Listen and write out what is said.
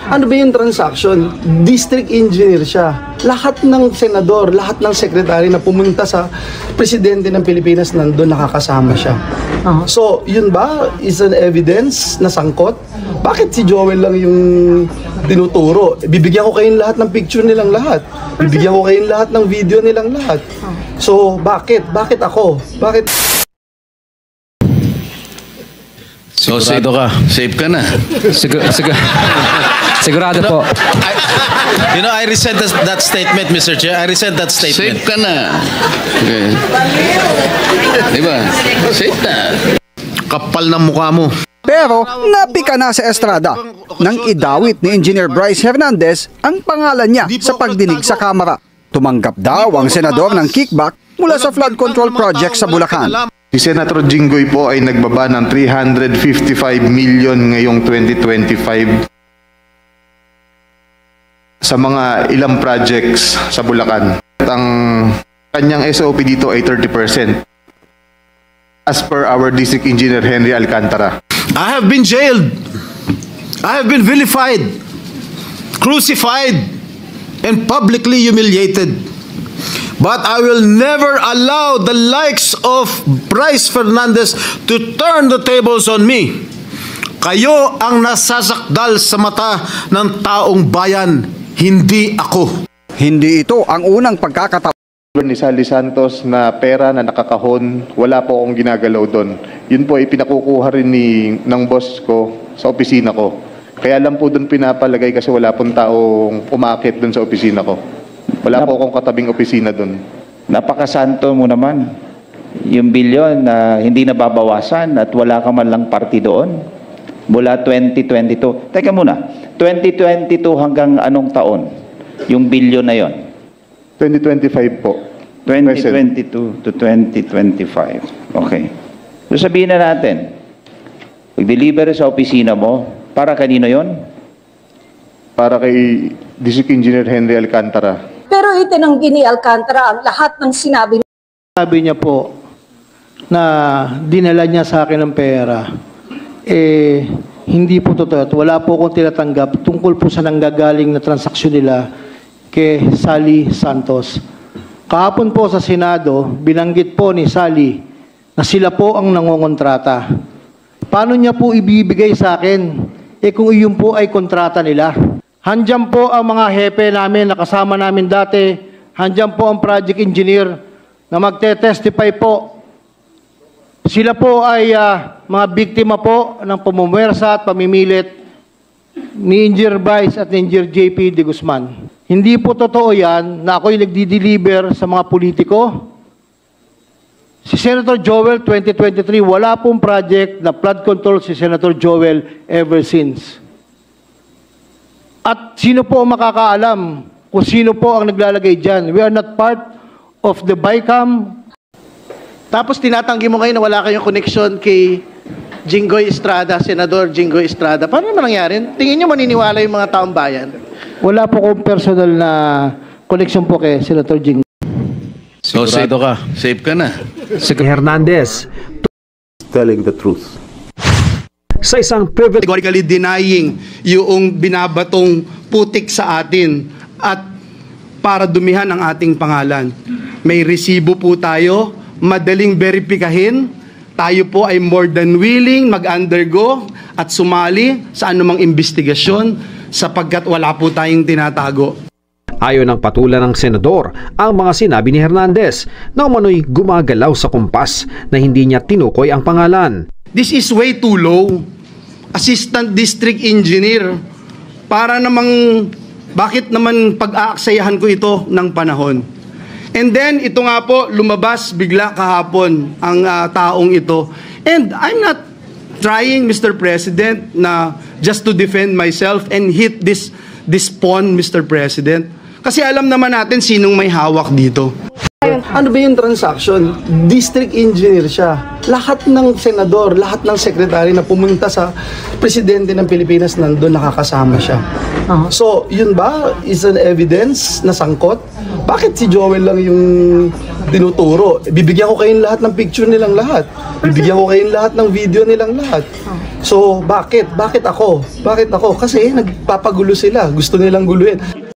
Ano ba yung transaction? District engineer siya. Lahat ng senador, lahat ng sekretary na pumunta sa presidente ng Pilipinas nandun nakakasama siya. So, yun ba is an evidence na sangkot? Bakit si Joel lang yung tinuturo? Bibigyan ko kayong lahat ng picture nilang lahat. Bibigyan ko kayong lahat ng video nilang lahat. So, bakit? Bakit ako? Bakit? So, safe ka na. Sigurado po. I resent that statement, Mr. Chair. I resent that statement. Safe ka na. Okay. Diba? Safe na. Kapal ng mukha mo. Pero napika na sa estrada nang idawit ni Engineer Bryce Hernandez ang pangalan niya sa pagdinig sa kamera. Tumanggap daw ang senador ng kickback mula sa flood control project sa Bulacan. Si Senator Jinggoy po ay nagbaba ng 355 million ngayong 2025 sa mga ilang projects sa Bulacan. At ang kanyang SOP dito ay 30% as per our District Engineer Henry Alcantara. I have been jailed. I have been vilified, crucified, and publicly humiliated. But I will never allow the likes of Bryce Fernandez to turn the tables on me. Kayo ang nasasakdal sa mata ng taong bayan, hindi ako. Hindi ito ang unang pagkakataon Ni Sally Santos na pera na nakakahon, wala po akong ginagalaw doon. Yun po ay pinakukuha rin ng boss ko sa opisina ko. Kaya lang po doon pinapalagay kasi wala pong taong umakit doon sa opisina ko. Wala po akong katabing opisina doon. Napakasanto mo naman. Yung bilyon na hindi nababawasan at wala ka man lang party doon. Mula 2022. Teka muna, 2022 hanggang anong taon? Yung bilyon na yon? 2025 po. 2022 to 2025. Okay. So sabihin na natin, pag-deliver sa opisina mo, para kanino yon? Para kay District Engineer Henry Alcantara. Pero itinanggi ni Alcantara ang lahat ng sinabi. Sabi niya po na dinala niya sa akin ng pera. Hindi po totoo. Wala po akong tinatanggap tungkol po sa nanggagaling na transaksyon nila kay Sally Santos. Kahapon po sa Senado, binanggit po ni Sally na sila po ang nangongontrata. Paano niya po ibibigay sa akin? Kung iyon po ay kontrata nila. Handyan po ang mga hepe namin na kasama namin dati. Handyan po ang project engineer na magte-testify po. Sila po ay mga biktima po ng pamumwersa at pamimilit ni Engineer Bryce at Engineer JP de Guzman. Hindi po totoo yan na ako'y nagdi-deliver sa mga politiko. Si Senator Joel 2023, wala pong project na flood control si Senator Joel ever since. At sino po ang makakaalam kung sino po ang naglalagay dyan? We are not part of the BICAM. Tapos tinatanggi mo ngayon na wala kayong connection kay Jinggoy Estrada, Senador Jinggoy Estrada. Paano naman nangyari? Tingin nyo maniniwala yung mga taong bayan? Wala po kong personal na connection po kay Senator Jinggoy. So, safe ka na. Hernandez, Telling the truth. sa isang privilege Categorically denying yung binabatong putik sa atin at para dumihan ang ating pangalan. May resibo po tayo, madaling verifikahin. Tayo po ay more than willing mag-undergo at sumali sa anumang investigasyon sapagkat wala po tayong tinatago. Ayon ng patulan ng senador ang mga sinabi ni Hernandez na umano'y gumagalaw sa kumpas na hindi niya tinukoy ang pangalan. This is way too low. Assistant District Engineer. Para namang, bakit naman pag-aaksayahan ko ito ng panahon? And then, ito nga po, lumabas bigla kahapon ang taong ito. And I'm not trying, Mr. President, na just to defend myself and hit this pawn, Mr. President. Kasi alam naman natin sinong may hawak dito. Ano ba yung transaction? District engineer siya. Lahat ng senador, lahat ng sekretary na pumunta sa presidente ng Pilipinas nandun nakakasama siya. So, yun ba is an evidence na sangkot? Bakit si Joel lang yung tinuturo. Bibigyan ko kayong lahat ng picture nilang lahat. Bibigyan ko kayong lahat ng video nilang lahat. So, bakit? Bakit ako? Bakit ako? Kasi nagpapagulo sila. Gusto nilang guluhin.